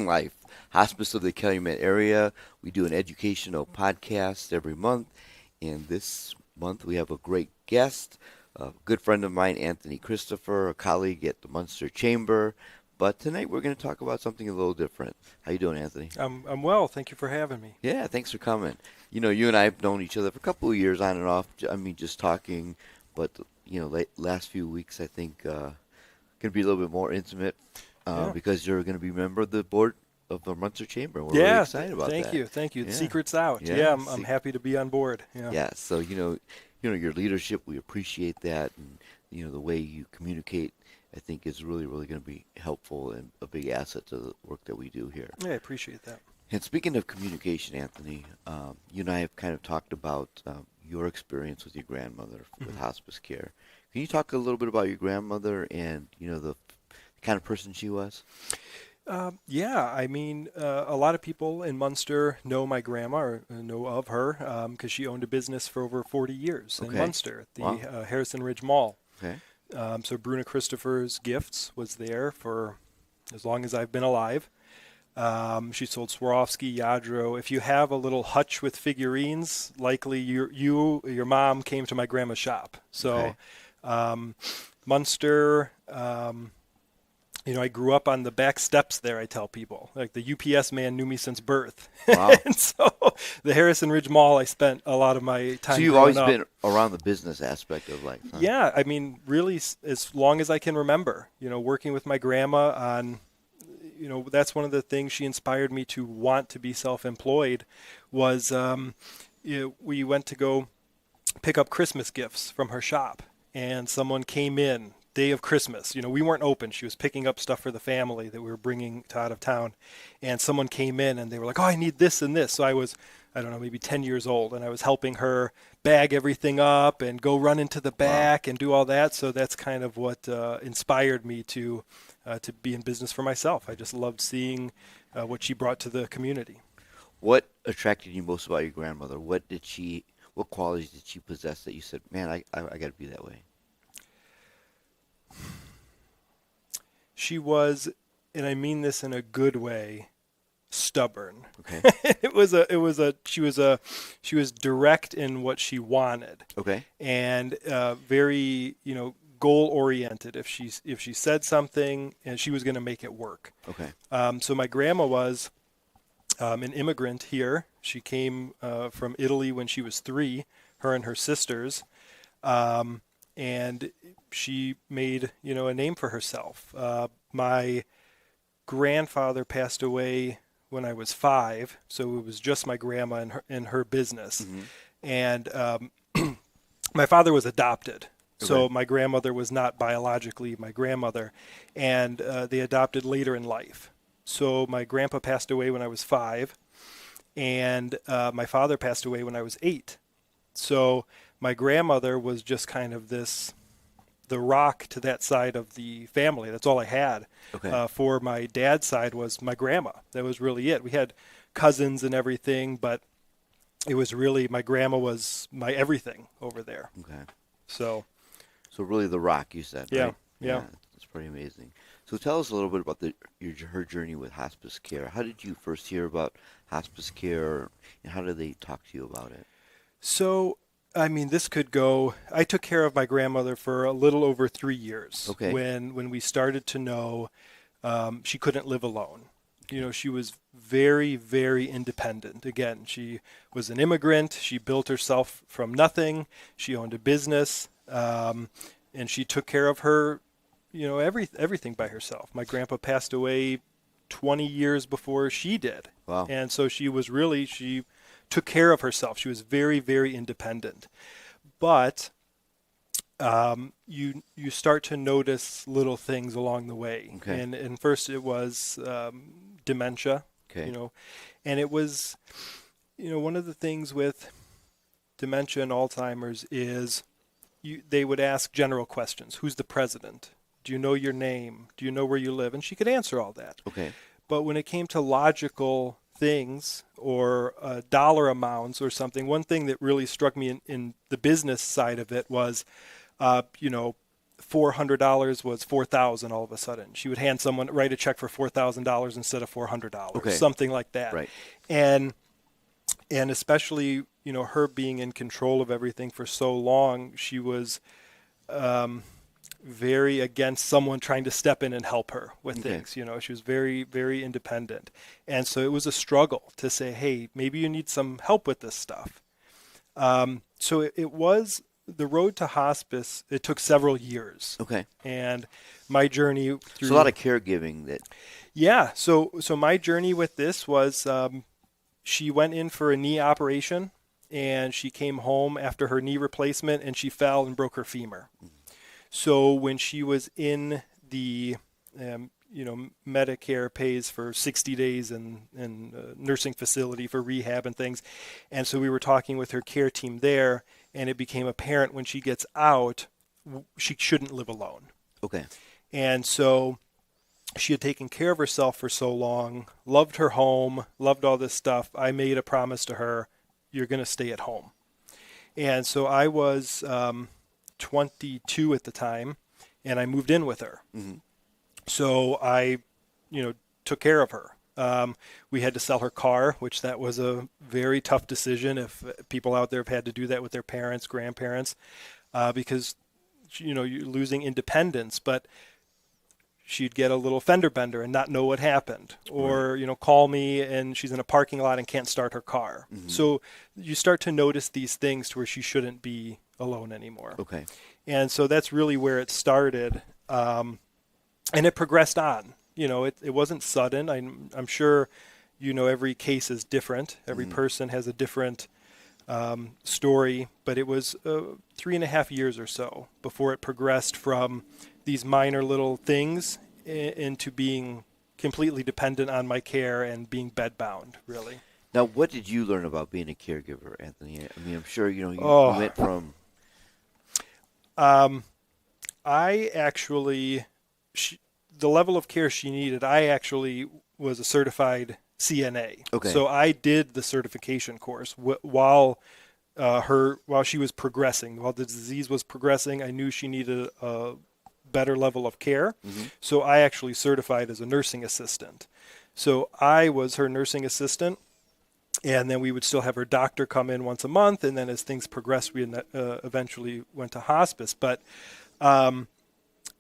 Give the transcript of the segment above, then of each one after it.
Life, Hospice of the Calumet Area. We do an educational podcast every month, and this month we have a great guest, a good friend of mine, Anthony Christopher, a colleague at the Munster Chamber. But tonight we're going to talk about something a little different. How you doing, Anthony? I'm well. Thank you for having me. Yeah, thanks for coming. You and I have known each other for a couple of years on and off. I mean, just talking, but last few weeks I think going to be a little bit more intimate Yeah. because you're going to be a member of the board of the Munster Chamber. We're really Yeah. excited about Thank that. you. Thank you. The Yeah, secret's out. yeah. Yeah. I'm happy to be on board. Yeah. Yeah. So your leadership, we appreciate that, and the way you communicate, I think is really, really going to be helpful and a big asset to the work that we do here. Yeah. I appreciate that. And speaking of communication, Anthony, you and I have kind of talked about your experience with your grandmother with hospice care. Can you talk a little bit about your grandmother and the kind of person she was? Yeah. I mean, a lot of people in Munster know my grandma or know of her because she owned a business for over 40 years in Okay. Munster at the Wow. Harrison Ridge Mall. Okay. So Bruna Christopher's Gifts was there for as long as I've been alive. She sold Swarovski, Yadro. If you have a little hutch with figurines, likely your mom came to my grandma's shop. So, Okay. Munster, I grew up on the back steps there, I tell people. Like the UPS man knew me since birth. Wow. And so the Harrison Ridge Mall, I spent a lot of my time So you've growing always up. been around the business aspect of life, huh? Yeah, I mean, really, as long as I can remember, working with my grandma on, that's one of the things she inspired me to want to be self-employed was we went to go pick up Christmas gifts from her shop, and someone came in day of Christmas. We weren't open. She was picking up stuff for the family that we were bringing to out of town, and someone came in and they were like, "Oh, I need this and this." So I was, I don't know, maybe 10 years old, and I was helping her bag everything up and go run into the back and do all that. So that's kind of what inspired me to be in business for myself. I just loved seeing what she brought to the community. What attracted you most about your grandmother? What qualities did she possess that you said, "Man, I got to be that way"? She was, and I mean this in a good way, stubborn. Okay. She was direct in what she wanted Okay. and very, goal oriented. If she said something, and she was going to make it work. Okay. So my grandma was an immigrant here. She came from Italy when she was 3, her and her sisters. And she made, a name for herself. My grandfather passed away when I was 5, so it was just my grandma and her business. Mm-hmm. And my father was adopted, so Okay. my grandmother was not biologically my grandmother, and they adopted later in life. So my grandpa passed away when I was 5, and my father passed away when I was 8. So my grandmother was just kind of the rock to that side of the family. That's all I had. Okay. For my dad's side was my grandma. That was really it. We had cousins and everything, but it was really, my grandma was my everything over there. Okay. So, So really the rock, you said, yeah, right? yeah. That's pretty amazing. So tell us a little bit about her journey with hospice care. How did you first hear about hospice care, and how did they talk to you about it? So, I mean, this could go. I took care of my grandmother for a little over 3 years. Okay. When we started to know she couldn't live alone. She was very, very independent. Again, she was an immigrant. She built herself from nothing. She owned a business, and she took care of her, everything by herself. My grandpa passed away 20 years before she did. Wow. And so she took care of herself. She was very, very independent. But you start to notice little things along the way. Okay. And first it was dementia. Okay. And it was, one of the things with dementia and Alzheimer's is they would ask general questions. Who's the president? Do you know your name? Do you know where you live? And she could answer all that. Okay. But when it came to logical things or dollar amounts or something, one thing that really struck me in the business side of it was, $400 was $4,000 all of a sudden. She would write a check for $4,000 instead of $400, Okay. something like that. Right. And especially, her being in control of everything for so long, she was very against someone trying to step in and help her with Okay. things. She was very, very independent. And so it was a struggle to say, hey, maybe you need some help with this stuff. So it was the road to hospice. It took several years. Okay. And my journey through So a lot of caregiving that. yeah. So my journey with this was she went in for a knee operation, and she came home after her knee replacement, and she fell and broke her femur. So when she was in the Medicare pays for 60 days in nursing facility for rehab and things. And so we were talking with her care team there, and it became apparent when she gets out, she shouldn't live alone. Okay. And so she had taken care of herself for so long, loved her home, loved all this stuff. I made a promise to her, you're going to stay at home. And so I was 22 at the time, and I moved in with her. Mm-hmm. So I, took care of her. We had to sell her car, which that was a very tough decision. If people out there have had to do that with their parents, grandparents, because, you're losing independence, but she'd get a little fender bender and not know what happened, or, Right. Call me and she's in a parking lot and can't start her car. Mm-hmm. So you start to notice these things to where she shouldn't be alone anymore. Okay. And so that's really where it started. And it progressed on. It wasn't sudden. I'm sure, every case is different. Every person has a different story, but it was 3.5 years or so before it progressed from these minor little things into being completely dependent on my care and being bedbound, really. Now, what did you learn about being a caregiver, Anthony? I mean, I'm sure you went from. I actually, the level of care she needed, I actually was a certified CNA. Okay. So I did the certification course while she was progressing, while the disease was progressing. I knew she needed a better level of care. Mm-hmm. So I actually certified as a nursing assistant. So I was her nursing assistant. And then we would still have her doctor come in once a month. And then as things progressed, we eventually went to hospice. But,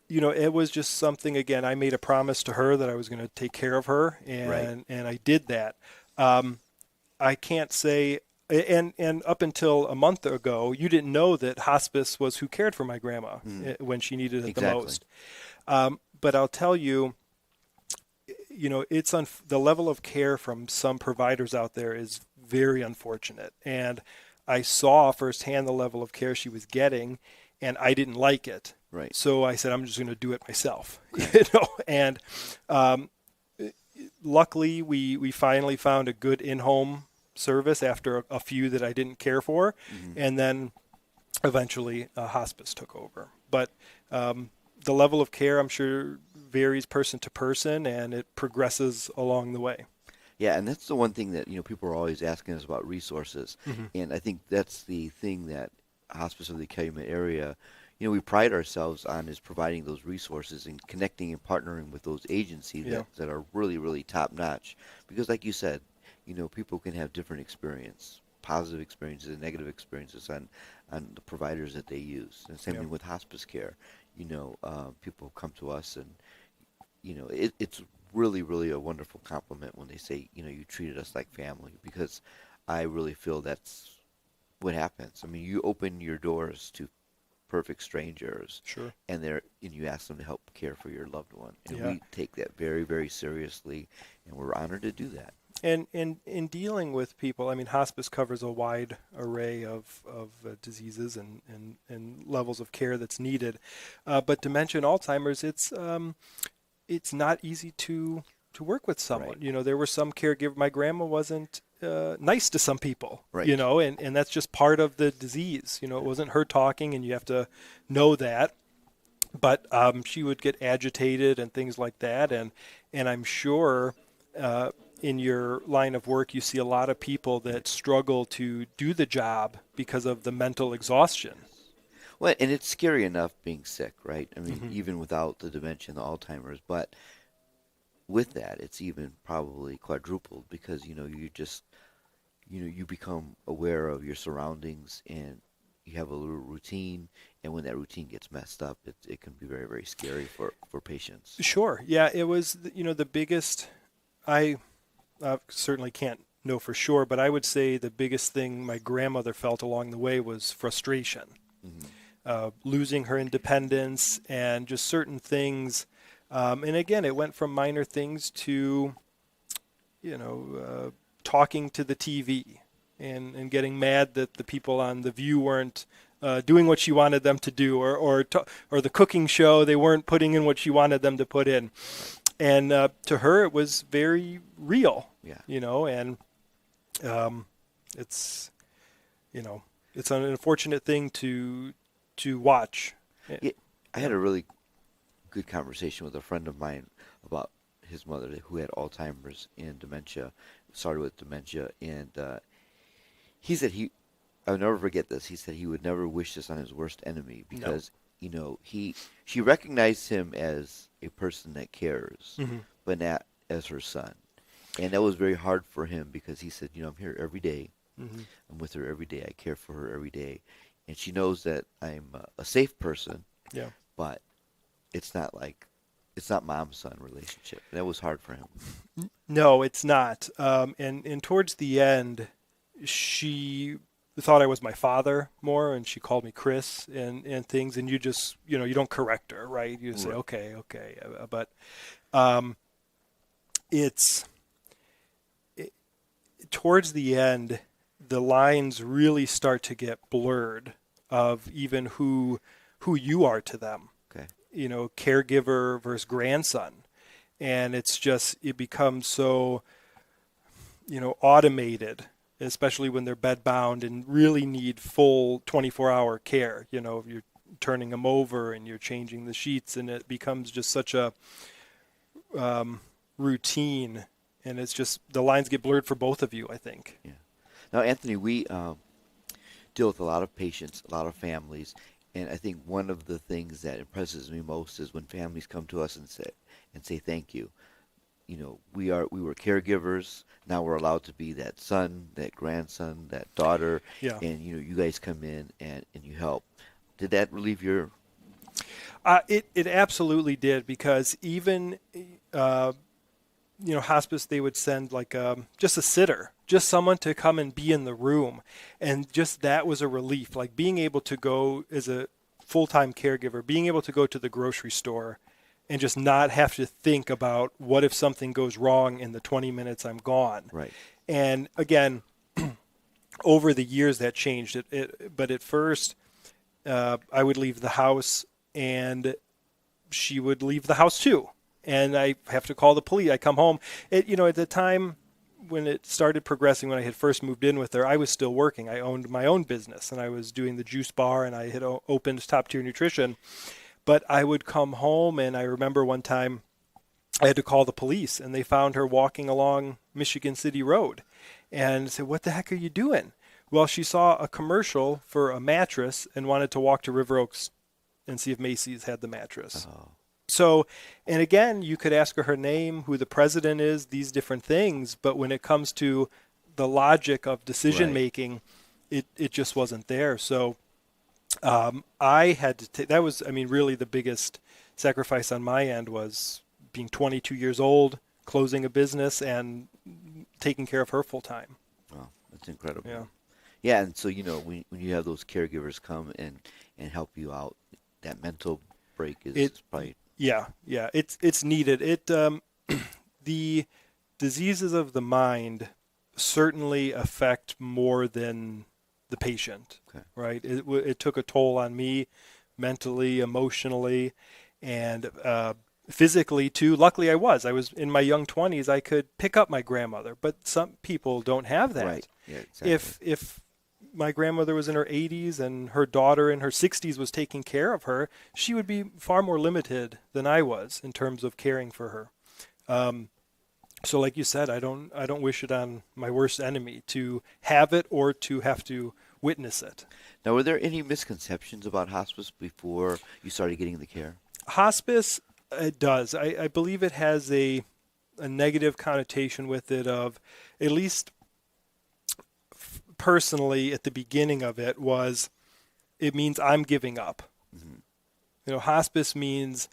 it was just something, again, I made a promise to her that I was going to take care of her. And I did that. I can't say, and up until a month ago, you didn't know that hospice was who cared for my grandma when she needed it the most. But I'll tell you, it's the level of care from some providers out there is very unfortunate. And I saw firsthand the level of care she was getting, and I didn't like it. Right. So I said, I'm just going to do it myself. And luckily we finally found a good in-home service after a few that I didn't care for. Mm-hmm. And then eventually hospice took over. But the level of care, I'm sure, varies person to person, and it progresses along the way. Yeah, and that's the one thing that people are always asking us about resources, and I think that's the thing that Hospice of the Calumet Area, we pride ourselves on, is providing those resources and connecting and partnering with those agencies that are really, really top notch. Because, like you said, people can have different experience, positive experiences and negative experiences on the providers that they use. And same thing with hospice care. People come to us and it's really, really a wonderful compliment when they say, you treated us like family, because I really feel that's what happens. I mean, you open your doors to perfect strangers, Sure, and you ask them to help care for your loved one, and we take that very, very seriously, and we're honored to do that. And in dealing with people, I mean, hospice covers a wide array of diseases and levels of care that's needed. But to mention Alzheimer's, it's not easy to work with someone. Right. There were some caregivers. My grandma wasn't nice to some people, right. And that's just part of the disease. It wasn't her talking, and you have to know that. But she would get agitated and things like that. And I'm sure in your line of work, you see a lot of people that struggle to do the job because of the mental exhaustion. Well, and it's scary enough being sick, right? I mean, Hmm. even without the dementia and the Alzheimer's, but with that, it's even probably quadrupled because you just you become aware of your surroundings and you have a little routine, and when that routine gets messed up, it can be very, very scary for patients. Sure. Yeah, it was, the biggest. I certainly can't know for sure, but I would say the biggest thing my grandmother felt along the way was frustration, Hmm. losing her independence and just certain things. And again, it went from minor things to, talking to the TV and getting mad that the people on The View weren't doing what she wanted them to do, or the cooking show, they weren't putting in what she wanted them to put in. And to her, it was very real, Yeah. and it's, it's an unfortunate thing to watch. Yeah, I Yeah. had a really good conversation with a friend of mine about his mother who had Alzheimer's and dementia, started with dementia, and he said I'll never forget this. He said he would never wish this on his worst enemy No. because she recognized him as a person that cares, Hmm. but not as her son, and that was very hard for him because he said, I'm here every day, Hmm. I'm with her every day, I care for her every day, and she knows that I'm a safe person, Yeah. but it's not mom son relationship. That was hard for him. No, it's not. And towards the end, she thought I was my father more, and she called me Chris and things. And you just, you don't correct her, right? You say, Right. okay, okay. But um, it's it, towards the end, the lines really start to get blurred of even who you are to them. Okay. Caregiver versus grandson, and it becomes so automated, especially when they're bed bound and really need full 24-hour care. You're turning them over and you're changing the sheets, and it becomes just such a routine, and it's just the lines get blurred for both of you, I think. Yeah. Now, Anthony, we deal with a lot of patients, a lot of families, and I think one of the things that impresses me most is when families come to us and say thank you. We were caregivers. Now we're allowed to be that son, that grandson, that daughter, Yeah. and you guys come in and you help. Did that relieve your? It absolutely did, because even hospice, they would send like just a sitter, just someone to come and be in the room, and just that was a relief. Like being able to go as a full-time caregiver, being able to go to the grocery store and just not have to think about what if something goes wrong in the 20 minutes I'm gone. Right. And again, over the years that changed. But at first, I would leave the house and she would leave the house too. And I have to call the police. I come home. At the time when it started progressing, when I had first moved in with her, I was still working. I owned my own business and I was doing the juice bar, and I had opened Top Tier Nutrition. But I would come home, and I remember one time I had to call the police, and they found her walking along Michigan City Road and said, "What the heck are you doing?" Well, she saw a commercial for a mattress and wanted to walk to River Oaks and see if Macy's had the mattress. Oh, So, and again, you could ask her name, who the president is, these different things, but when it comes to the logic of decision right. making, it just wasn't there. So I had to take, that was, I mean, really the biggest sacrifice on my end was being 22 years old, closing a business, and taking care of her full time. Wow, that's incredible. Yeah. Yeah, and so when you have those caregivers come and help you out, that mental break is probably Yeah, it's needed. The diseases of the mind certainly affect more than the patient, okay. right? It took a toll on me mentally, emotionally, and physically too. Luckily, I was in my young 20s. I could pick up my grandmother, but some people don't have that. Right. Yeah, exactly. If my grandmother was in her 80s and her daughter in her 60s was taking care of her, she would be far more limited than I was in terms of caring for her. So like you said, I don't wish it on my worst enemy to have it or to have to witness it. Now, were there any misconceptions about hospice before you started getting the care? Hospice, it does. I believe it has a negative connotation with it of, at least personally at the beginning of it, was it means I'm giving up. Hospice means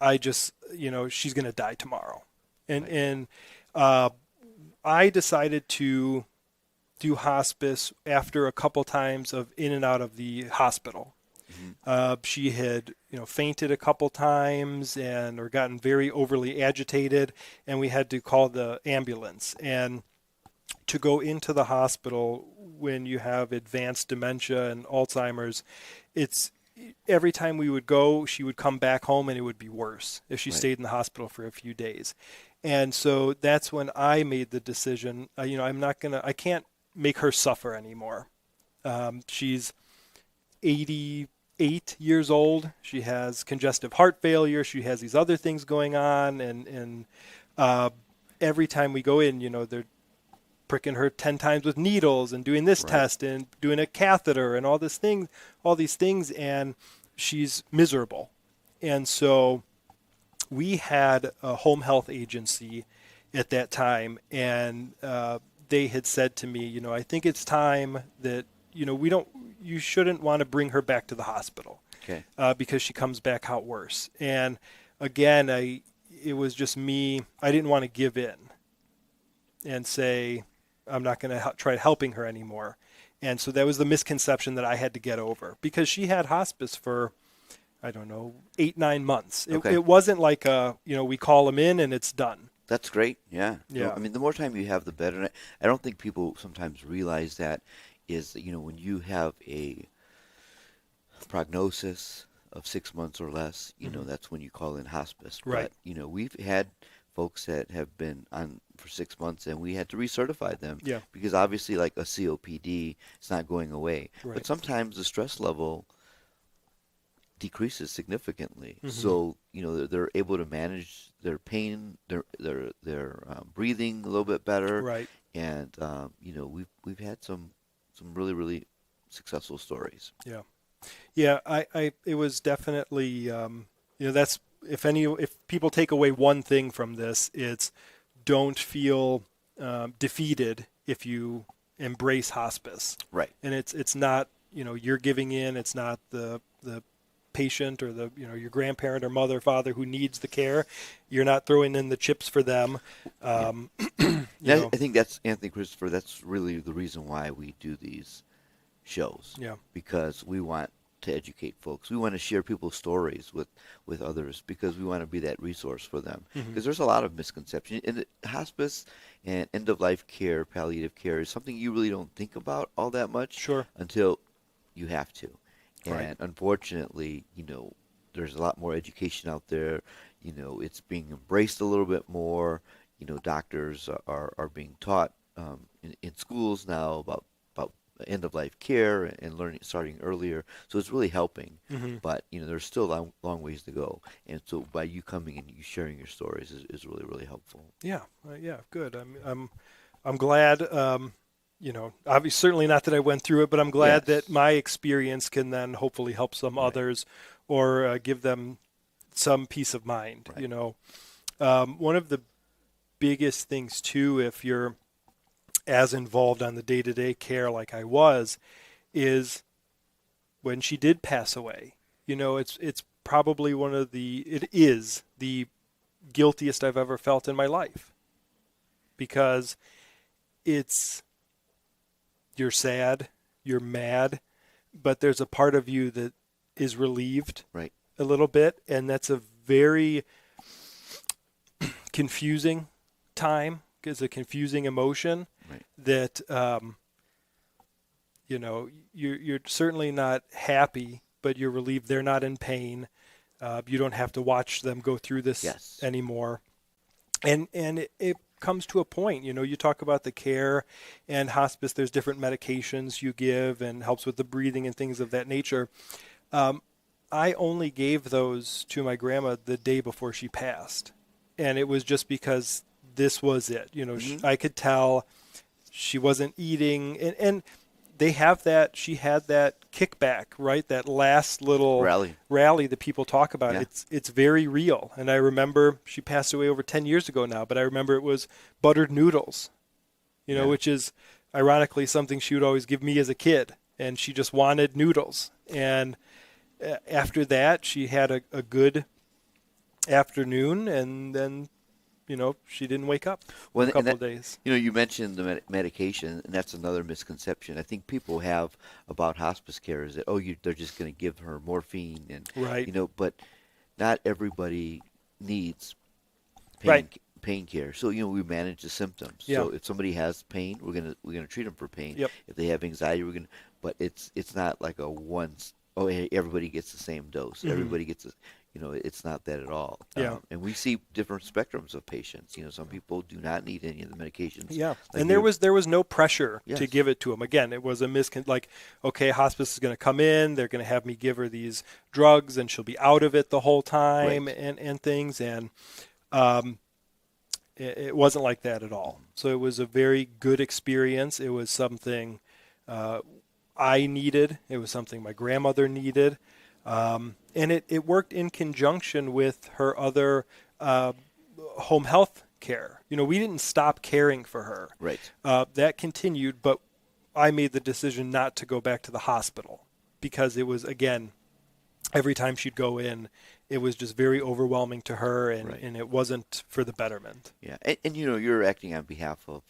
she's going to die tomorrow. And I decided to do hospice after a couple times of in and out of the hospital. She had, fainted a couple times or gotten very overly agitated, and we had to call the ambulance. And to go into the hospital when you have advanced dementia and Alzheimer's, it's every time we would go, she would come back home and it would be worse if she stayed in the hospital for a few days. And so that's when I made the decision, I can't make her suffer anymore. She's 88 years old. She has congestive heart failure. She has these other things going on. And every time we go in, they're pricking her 10 times with needles and doing this test and doing a catheter and all these things, and she's miserable. And so we had a home health agency at that time, and they had said to me, I think it's time that, you shouldn't want to bring her back to the hospital, because she comes back out worse. And again, it was just me. I didn't want to give in and say, I'm not going to try helping her anymore. And so that was the misconception that I had to get over, because she had hospice for, 8-9 months. It wasn't like we call them in and it's done. That's great. Yeah. Yeah. I mean, the more time you have, the better. And I don't think people sometimes realize that is, when you have a prognosis of 6 months or less, that's when you call in hospice. Right. But, we've had folks that have been on for 6 months and we had to recertify them. Yeah. Because obviously, like a COPD, it's not going away. Right. But sometimes the stress level decreases significantly. So, they're able to manage their pain, their breathing a little bit better. Right. And, we've had some really, really successful stories. Yeah. Yeah. It was definitely, that's, if people take away one thing from this, it's don't feel defeated if you embrace hospice. Right. And it's not, you're giving in. It's not the patient or your grandparent or mother, father who needs the care. You're not throwing in the chips for them. I think that's, Anthony Christopher, that's really the reason why we do these shows. Yeah. Because we want to educate folks. We want to share people's stories with others, because we want to be that resource for them. Because there's a lot of misconception. And hospice and end-of-life care, palliative care, is something you really don't think about all that much until you have to. And unfortunately, there's a lot more education out there. It's being embraced a little bit more. Doctors are being taught in schools now about end-of-life care and starting earlier. So it's really helping. But, there's still a long ways to go. And so by you coming and you sharing your stories is really, really helpful. Yeah. Good. I'm glad, obviously, certainly not that I went through it, but I'm glad that my experience can then hopefully help some others or give them some peace of mind. Right. One of the biggest things too, if you're as involved on the day-to-day care like I was, is when she did pass away. It's probably it is the guiltiest I've ever felt in my life, because you're sad, you're mad, but there's a part of you that is relieved a little bit, and that's a very confusing time. It's a confusing emotion that, you're certainly not happy, but you're relieved they're not in pain. You don't have to watch them go through this anymore. And it comes to a point, you talk about the care and hospice, there's different medications you give and helps with the breathing and things of that nature. I only gave those to my grandma the day before she passed. And it was just because this was it. I could tell she wasn't eating. And they have that. She had that kickback, right? That last little rally that people talk about. Yeah. It's very real. And I remember she passed away over 10 years ago now, but I remember it was buttered noodles, Yeah. which is ironically something she would always give me as a kid. And she just wanted noodles. And after that, she had a good afternoon, and then she didn't wake up for a couple of days. You mentioned the medication, and that's another misconception I think people have about hospice care is that, they're just going to give her morphine, and right. But not everybody needs pain care. So we manage the symptoms. Yeah. So if somebody has pain, we're gonna treat them for pain. Yep. If they have anxiety, but it's not like everybody gets the same dose. Mm-hmm. Everybody gets it's not that at all. Yeah. And we see different spectrums of patients. Some people do not need any of the medications. Yeah. And there was no pressure Yes. to give it to them. Again, it was a hospice is going to come in, they're going to have me give her these drugs, and she'll be out of it the whole time, Right. and things. And it wasn't like that at all. So it was a very good experience. It was something I needed. It was something my grandmother needed. And it worked in conjunction with her other home health care. We didn't stop caring for her. Right. That continued, but I made the decision not to go back to the hospital because it was, again, every time she'd go in, it was just very overwhelming to her, and it wasn't for the betterment. Yeah, and you're acting on behalf of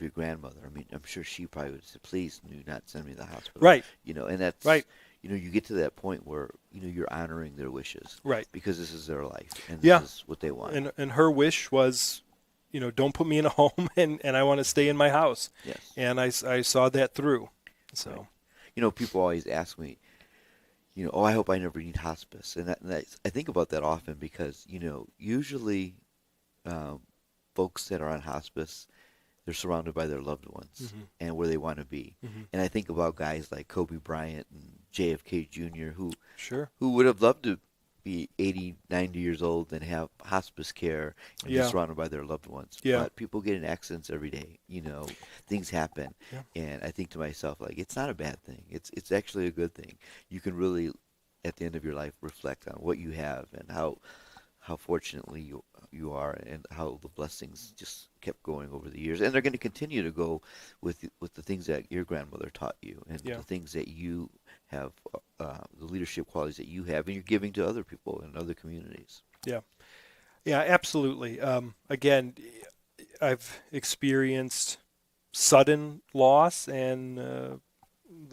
your grandmother. I mean, I'm sure she probably would say, please do not send me to the hospital. Right. And that's right. You get to that point where you're honoring their wishes, right? Because this is their life, and this is what they want. And her wish was, don't put me in a home, and I want to stay in my house. Yes. And I saw that through. So, people always ask me, I hope I never need hospice, and I think about that often because usually folks that are on hospice, they're surrounded by their loved ones mm-hmm. and where they want to be. Mm-hmm. And I think about guys like Kobe Bryant and JFK Jr. who would have loved to be 80, 90 years old and have hospice care and be surrounded by their loved ones. Yeah. But people get in accidents every day. Things happen. Yeah. And I think to myself, it's not a bad thing. It's actually a good thing. You can really, at the end of your life, reflect on what you have and how fortunately you are, and how the blessings just kept going over the years, and they're going to continue to go with the things that your grandmother taught you, and the things that you have, the leadership qualities that you have, and you're giving to other people in other communities. Yeah, absolutely. Again, I've experienced sudden loss, and the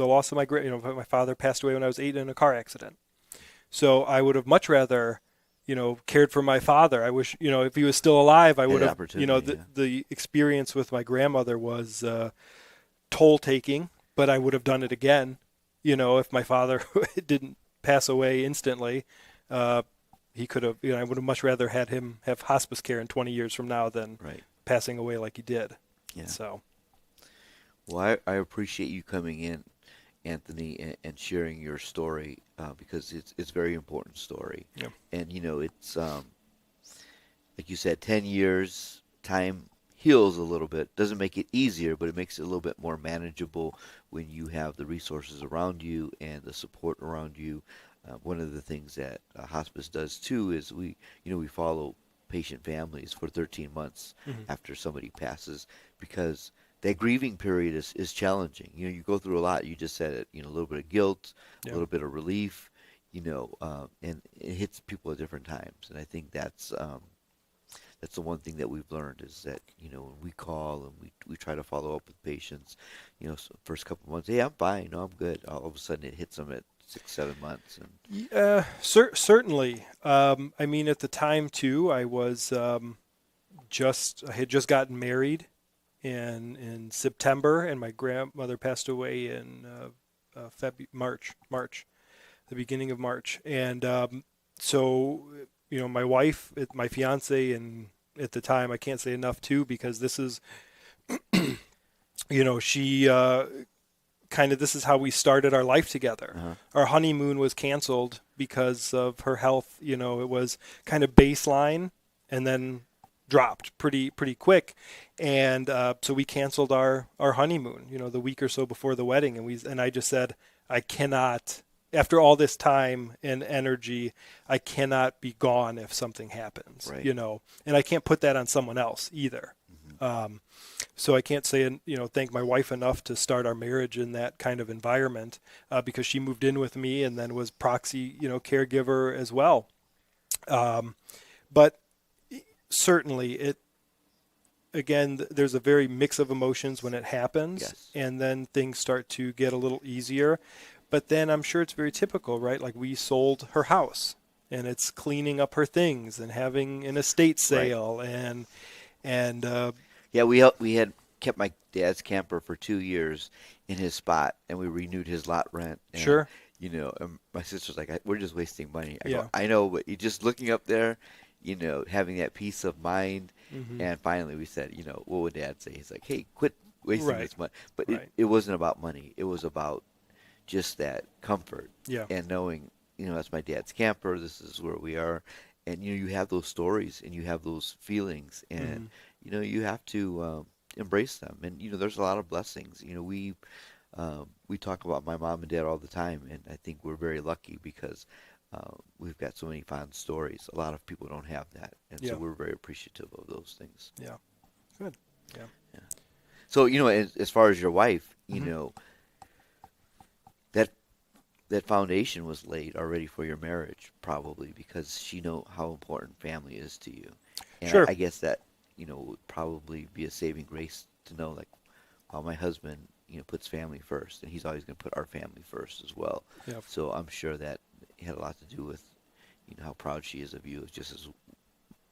loss of my father passed away when I was 8 in a car accident. So I would have much rather cared for my father. I wish, if he was still alive, I would have, the experience with my grandmother was toll taking, but I would have done it again. If my father didn't pass away instantly, he could have, I would have much rather had him have hospice care in 20 years from now than passing away like he did. Yeah. So. Well, I appreciate you coming in, Anthony, and sharing your story because it's a very important story. Yeah. And it's like you said, 10 years, time heals a little bit. Doesn't make it easier, but it makes it a little bit more manageable when you have the resources around you and the support around you. One of the things that hospice does too is we follow patient families for 13 months mm-hmm. after somebody passes, because that grieving period is challenging. You go through a lot. You just said it. A little bit of guilt, a little bit of relief. And it hits people at different times. And I think that's the one thing that we've learned is that when we call and we try to follow up with patients, so first couple of months, hey, I'm fine, no, I'm good. All of a sudden, it hits them at 6-7 months. And certainly. I mean, at the time too, I was I had just gotten married in September, and my grandmother passed away in March, the beginning of March. And so, my wife, my fiance, and at the time, I can't say enough too, because this is, she this is how we started our life together. Uh-huh. Our honeymoon was canceled because of her health. It was kind of baseline, and then dropped pretty quick, and so we canceled our honeymoon, the week or so before the wedding, and I just said, I cannot, after all this time and energy, I cannot be gone if something happens, Right. and I can't put that on someone else either. So I can't say, thank my wife enough to start our marriage in that kind of environment, because she moved in with me and then was proxy, caregiver as well. But certainly again, there's a very mix of emotions when it happens, Yes. and then things start to get a little easier. But then I'm sure it's very typical, right? Like, we sold her house, and it's cleaning up her things and having an estate sale, and Yeah, we had kept my dad's camper for 2 years in his spot, and we renewed his lot rent. And, sure, and my sister's like, We're just wasting money." I yeah, go, "I know, but you just looking up there, having that peace of mind." hmm, And finally, we said, what would Dad say? He's like, "Hey, quit wasting right, this money." But right, it wasn't about money. It was about just that comfort yeah, and knowing, that's my dad's camper. This is where we are, and you have those stories and you have those feelings, and hmm, you have to embrace them. And there's a lot of blessings. We talk about my mom and dad all the time, and I think we're very lucky because we've got so many fond stories. A lot of people don't have that, and so yeah, we're very appreciative of those things. yeah, good, yeah, Yeah. So as far as your wife, hmm, that that foundation was laid already for your marriage, probably because she know how important family is to you, and sure, I guess that would probably be a saving grace to know, like, well, my husband puts family first, and he's always going to put our family first as well. yeah, So I'm sure that it had a lot to do with how proud she is of you, just as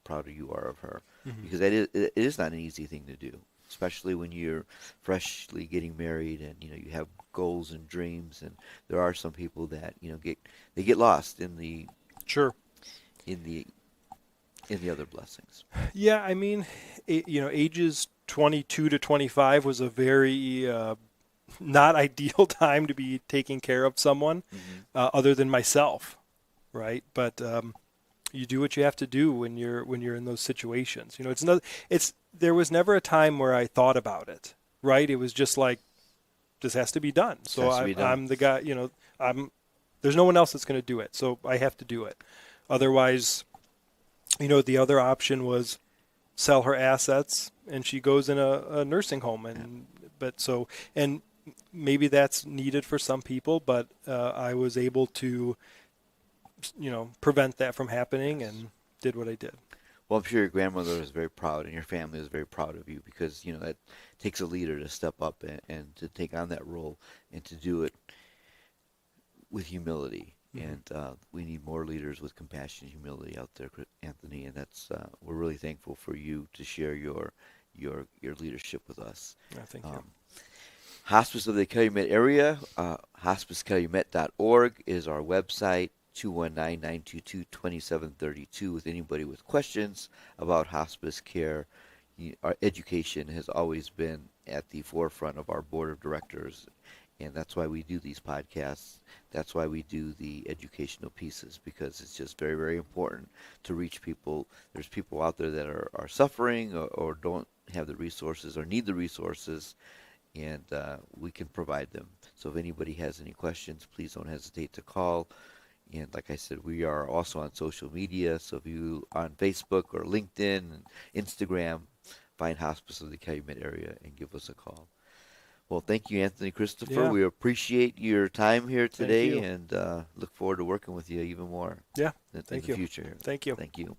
proud as you are of her, hmm, because it is not an easy thing to do, especially when you're freshly getting married and you have goals and dreams. And there are some people that get lost in the sure. in the in the other blessings. Yeah, I mean, ages 22 to 25 was a very not ideal time to be taking care of someone, Hmm. other than myself, right? But you do what you have to do when you're in those situations. There was never a time where I thought about it, right? It was just like, this has to be done. This So has to be done. I'm the guy. There's no one else that's going to do it, so I have to do it. Otherwise, the other option was sell her assets and she goes in a nursing home, and maybe that's needed for some people, but I was able to prevent that from happening and did what I did. Well, I'm sure your grandmother is very proud, and your family is very proud of you because that takes a leader to step up and to take on that role and to do it with humility. Hmm. And we need more leaders with compassion and humility out there, Anthony. And that's we're really thankful for you to share your leadership with us. Thank you. Hospice of the Calumet Area, hospicecalumet.org is our website. 219-922-2732 with anybody with questions about hospice care. Our education has always been at the forefront of our board of directors, and that's why we do these podcasts. That's why we do the educational pieces, because it's just very, very important to reach people. There's people out there that are suffering or don't have the resources or need the resources, and we can provide them. So if anybody has any questions, please don't hesitate to call. And like I said, we are also on social media. So if you on Facebook or LinkedIn and Instagram, find Hospice of the Calumet Area and give us a call. Well, thank you, Anthony Christopher. Yeah. We appreciate your time here Thank today you. and look forward to working with you even more Yeah. in Thank the you. future. Thank you. Thank you.